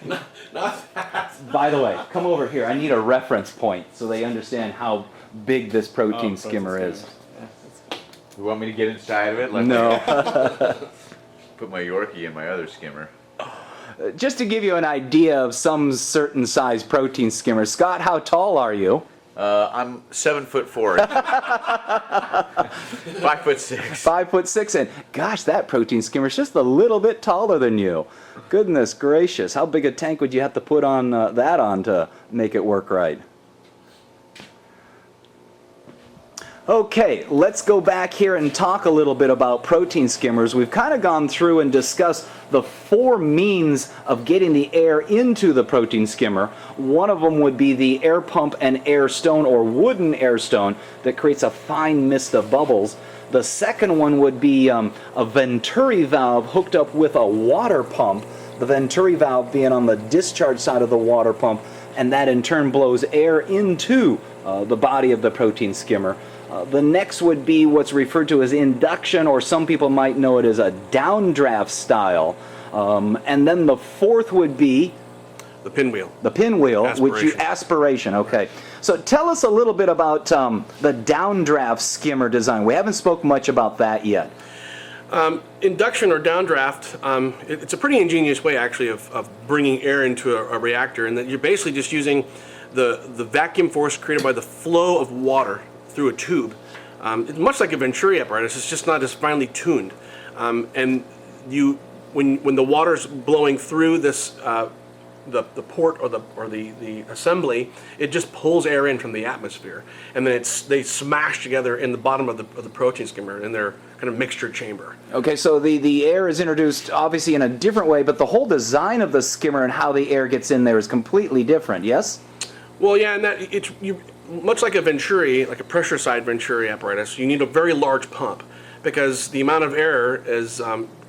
Not that. By the way, come over here. I need a reference point so they understand how big this protein skimmer is. You want me to get inside of it? No. Put my Yorkie in my other skimmer. Just to give you an idea of some certain size protein skimmer, Scott, how tall are you? I'm 7'4". 5'6". 5'6", and gosh, that protein skimmer is just a little bit taller than you. Goodness gracious, how big a tank would you have to put on that on to make it work right? Okay, let's go back here and talk a little bit about protein skimmers. We've kind of gone through and discussed the 4 means of getting the air into the protein skimmer. One of them would be the air pump and air stone, or wooden air stone, that creates a fine mist of bubbles. The second one would be a venturi valve hooked up with a water pump, the venturi valve being on the discharge side of the water pump, and that in turn blows air into the body of the protein skimmer. The next would be what's referred to as induction, or some people might know it as a downdraft style. And then the fourth would be The pinwheel. the pinwheel, which you Aspiration. aspiration. Okay. So tell us a little bit about the downdraft skimmer design. We haven't spoke much about that yet. Induction or downdraft, it's a pretty ingenious way actually of bringing air into a reactor, and that you're basically just using the vacuum force created by the flow of water through a tube. It's much like a Venturi apparatus, it's just not as finely tuned. And when the water's blowing through this the port or the assembly, it just pulls air in from the atmosphere, and then they smash together in the bottom of the protein skimmer in their kind of mixture chamber. Okay, so the air is introduced obviously in a different way, but the whole design of the skimmer and how the air gets in there is completely different, yes? Well, yeah, and much like a Venturi, like a pressure side Venturi apparatus, you need a very large pump because the amount of air is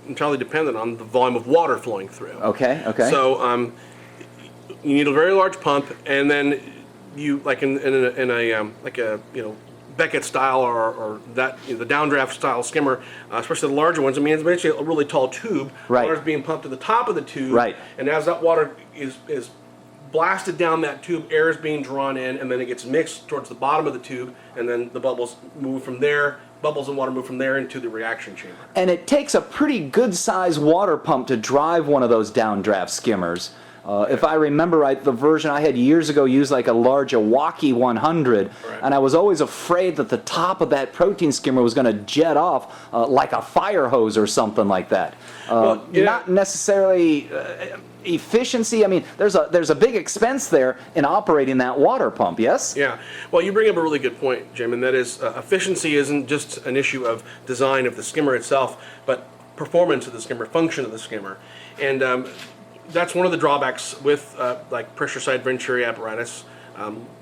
entirely dependent on the volume of water flowing through. Okay, okay. So you need a very large pump, and then you, like in a Beckett style or that the downdraft style skimmer, especially the larger ones. I mean, it's basically a really tall tube. Right. Water's being pumped to the top of the tube. Right. And as that water is blasted down that tube, air is being drawn in, and then it gets mixed towards the bottom of the tube, and then the bubbles move from there. Bubbles and water move from there into the reaction chamber. And it takes a pretty good size water pump to drive one of those downdraft skimmers. If I remember right, the version I had years ago used like a large Iwaki 100, Right. and I was always afraid that the top of that protein skimmer was going to jet off like a fire hose or something like that. Well, yeah. Not necessarily efficiency. I mean, there's a big expense there in operating that water pump, yes? Yeah. Well, you bring up a really good point, Jim, and that is efficiency isn't just an issue of design of the skimmer itself, but performance of the skimmer, function of the skimmer. And that's one of the drawbacks with like pressure side Venturi apparatus,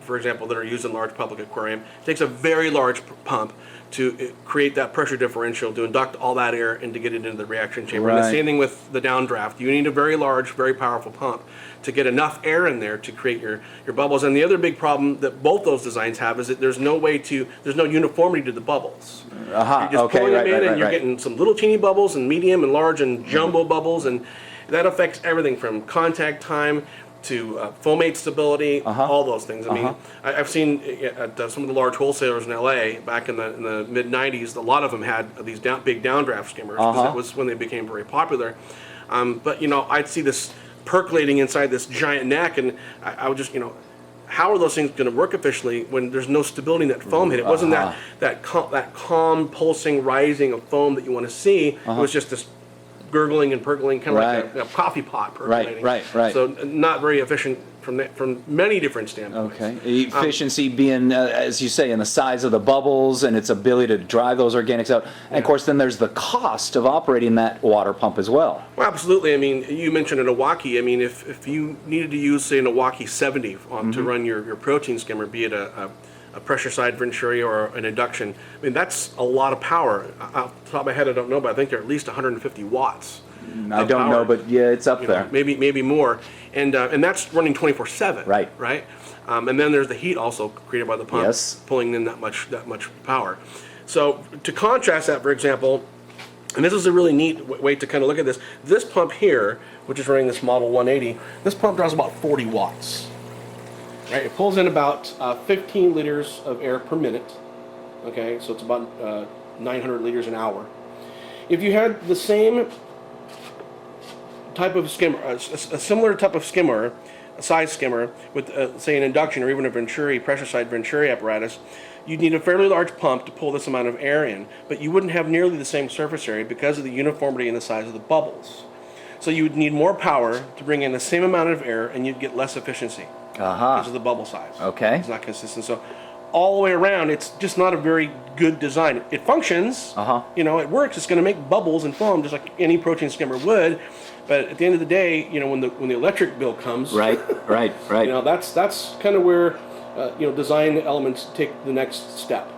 for example, that are used in large public aquarium. It takes a very large pump to create that pressure differential, to induct all that air and to get it into the reaction chamber. Right. And the same thing with the downdraft. You need a very large, very powerful pump to get enough air in there to create your bubbles. And the other big problem that both those designs have is that there's no uniformity to the bubbles. You're just Okay, pulling right, them in, right, and you're right. getting some little teeny bubbles and medium and large and jumbo bubbles, and that affects everything from contact time to fomate ststability, all those things. I mean, I've seen at some of the large wholesalers in LA back in the mid 90s, a lot of them had these big downdraft skimmers because that was when they became very popular. But I'd see this percolating inside this giant neck, and I would just how are those things going to work efficiently when there's no stability in that foam head? It wasn't that calm pulsing rising of foam that you want to see. It was just this gurgling and percolating, kind of like a coffee pot percolating. Right. So not very efficient from many different standpoints. Okay. Efficiency being, as you say, in the size of the bubbles and its ability to drive those organics out. And of course, then there's the cost of operating that water pump as well. Well, absolutely. I mean, you mentioned an Iwaki. I mean, if you needed to use, say, an Iwaki 70 to run your protein skimmer, be it a pressure side Venturi or an induction, I mean, that's a lot of power. Off the top of my head, I don't know, but I think they're at least 150 watts. I don't know, but yeah, it's up there. Maybe more. And that's running 24/7. Right. And then there's the heat also created by the pump, Yes. pulling in that much power. So to contrast that, for example, and this is a really neat way to kind of look at this. This pump here, which is running this Model 180, this pump draws about 40 watts. Right? It pulls in about 15 liters of air per minute. Okay, so it's about 900 liters an hour. If you had the same type of skimmer, a similar type of skimmer, a size skimmer, with say an induction or even a Venturi, pressure side Venturi apparatus, you'd need a fairly large pump to pull this amount of air in, but you wouldn't have nearly the same surface area because of the uniformity in the size of the bubbles. So you would need more power to bring in the same amount of air, and you'd get less efficiency because of the bubble size. Okay. It's not consistent. So all the way around, it's just not a very good design. It functions, you know, it works. It's going to make bubbles and foam just like any protein skimmer would. But at the end of the day, you know, when the electric bill comes, right. You know, that's kind of where you know, design elements take the next step.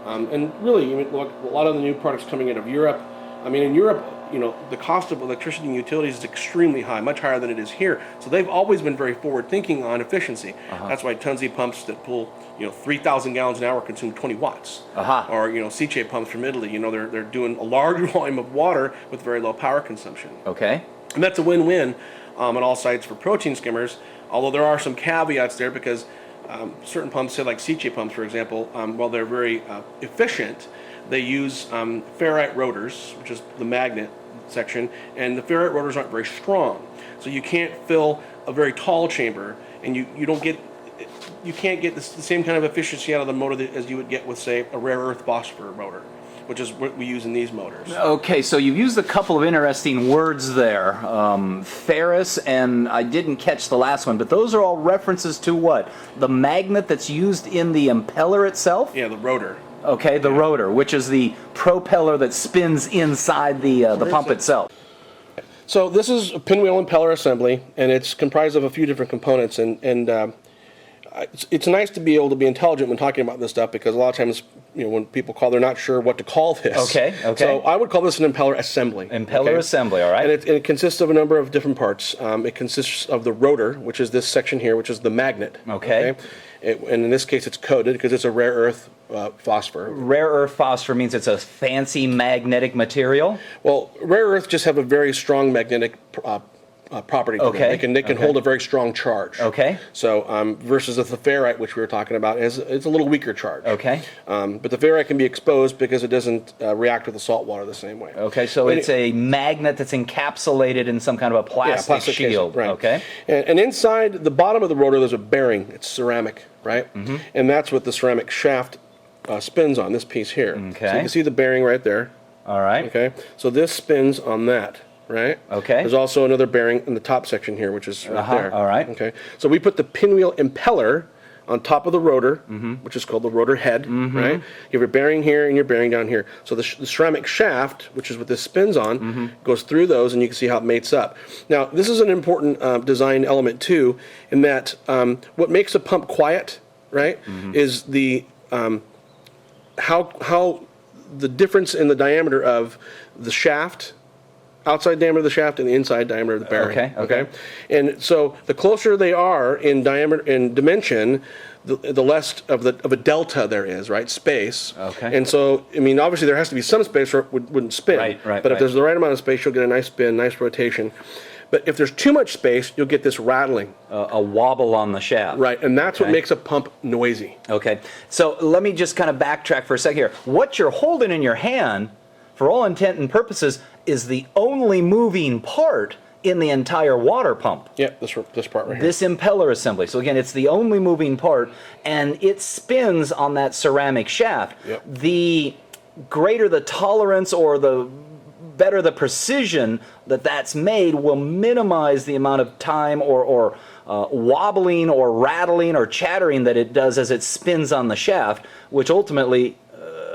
And really, I mean, look, a lot of the new products coming out of Europe. I mean, in Europe, you know, the cost of electricity and utilities is extremely high, much higher than it is here. So they've always been very forward-thinking on efficiency. That's why Tunzi pumps that pull, you know, 3,000 gallons an hour consume 20 watts. Or, you know, Siche pumps from Italy, you know, they're doing a large volume of water with very low power consumption. Okay. And that's a win-win on all sides for protein skimmers, although there are some caveats there because certain pumps, say like Siche pumps, for example, while they're very efficient, they use ferrite rotors, which is the magnet section, and the ferrite rotors aren't very strong. So you can't fill a very tall chamber, and you can't get the same kind of efficiency out of the motor as you would get with, say, a rare earth phosphor motor, which is what we use in these motors. Okay, so you've used a couple of interesting words there. Ferrous, and I didn't catch the last one, but those are all references to what? The magnet that's used in the impeller itself? Yeah, the rotor. Okay, the rotor, which is the propeller that spins inside the pump itself. So this is a pinwheel impeller assembly, and it's comprised of a few different components, and it's nice to be able to be intelligent when talking about this stuff, because a lot of times, you know, when people call, they're not sure what to call this. Okay. So I would call this an impeller assembly. Impeller assembly, all right. And it consists of a number of different parts. It consists of the rotor, which is this section here, which is the magnet. Okay. And in this case, it's coated because it's a rare earth phosphor. Rare earth phosphor means it's a fancy magnetic material? Well, rare earth just have a very strong magnetic property to them. They can hold a very strong charge. Okay. So versus the ferrite, which we were talking about, it's a little weaker charge. Okay. But the ferrite can be exposed because it doesn't react with the salt water the same way. Okay, so it's a magnet that's encapsulated in some kind of a plastic shield. Casing, right. Okay. And inside the bottom of the rotor, there's a bearing. It's ceramic, right? And that's what the ceramic shaft spins on, this piece here. Okay. So you can see the bearing right there. All right. Okay. So this spins on that. Right? Okay. There's also another bearing in the top section here, which is right there. All right. Okay. So we put the pinwheel impeller on top of the rotor, which is called the rotor head, right? You have your bearing here and your bearing down here. So the ceramic shaft, which is what this spins on, goes through those, and you can see how it mates up. Now, this is an important design element, too, in that what makes a pump quiet, right, is the how the difference in the diameter of the shaft, outside diameter of the shaft, and the inside diameter of the bearing. Okay. And so the closer they are in diameter, in dimension, the less of a delta there is, right? Space. Okay. And so, I mean, obviously there has to be some space or it wouldn't spin. Right. But if there's the right amount of space, you'll get a nice spin, nice rotation. But if there's too much space, you'll get this rattling. A wobble on the shaft. Right, and that's what makes a pump noisy. Okay. So let me just kind of backtrack for a second here. What you're holding in your hand, for all intent and purposes, is the only moving part in the entire water pump. Yeah, this part right here. This impeller assembly. So again, it's the only moving part, and it spins on that ceramic shaft. Yep. The greater the tolerance, or the better the precision that's made, will minimize the amount of time or wobbling or rattling or chattering that it does as it spins on the shaft, which ultimately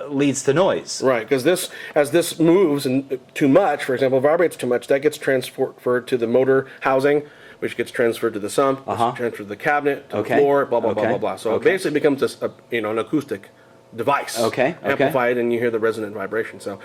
leads to noise. Right, because as this moves and too much, for example, vibrates too much, that gets transferred to the motor housing, which gets transferred to the sump, transferred to the cabinet, to the floor, blah, blah, blah, blah, blah. So it basically becomes an acoustic device. Okay, okay. Amplified, and you hear the resonant vibration. So,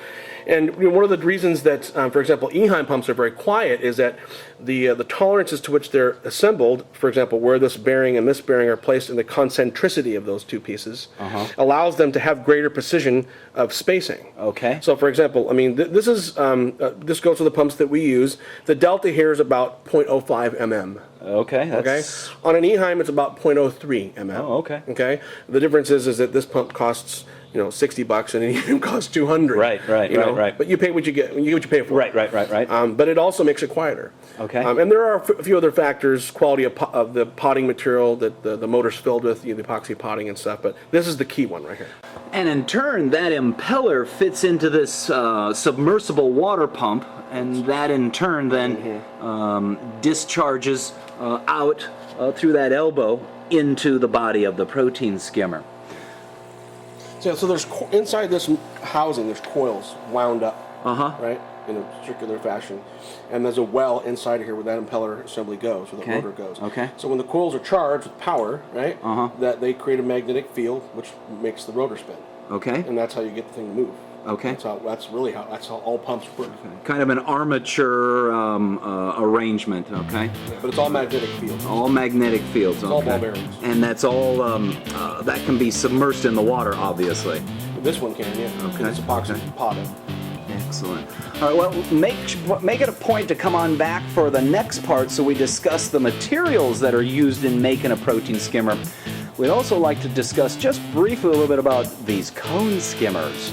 and one of the reasons that, for example, Eheim pumps are very quiet is that the tolerances to which they're assembled, for example, where this bearing and this bearing are placed in the concentricity of those two pieces, allows them to have greater precision of spacing. Okay. So, for example, I mean, this is this goes to the pumps that we use. The delta here is about 0.05 mm. Okay. Okay. That's... On an Eheim, it's about 0.03 mm. Oh, okay. Okay. The difference is that this pump costs, you know, $60 and an Eheim costs $200. Right. But you pay what you get. You get what you pay for. Right. But it also makes it quieter. Okay. And there are a few other factors: quality of the potting material that the motor's filled with, the epoxy potting and stuff. But this is the key one right here. And in turn, that impeller fits into this submersible water pump, and that in turn then discharges out through that elbow into the body of the protein skimmer. So there's inside this housing, there's coils wound up, right, in a circular fashion, and there's a well inside of here where that impeller assembly goes, where the rotor goes. Okay. So when the coils are charged with power, right, that they create a magnetic field which makes the rotor spin. Okay. And that's how you get the thing to move. Okay. That's how all pumps work. Kind of an armature arrangement. Okay. Yeah, but it's all magnetic fields. All magnetic fields. It's all ball bearings. And that's all that can be submersed in the water, obviously. This one can, yeah. Okay. It's epoxy potted. Excellent. All right, well, make it a point to come on back for the next part so we discuss the materials that are used in making a protein skimmer. We'd also like to discuss just briefly a little bit about these cone skimmers.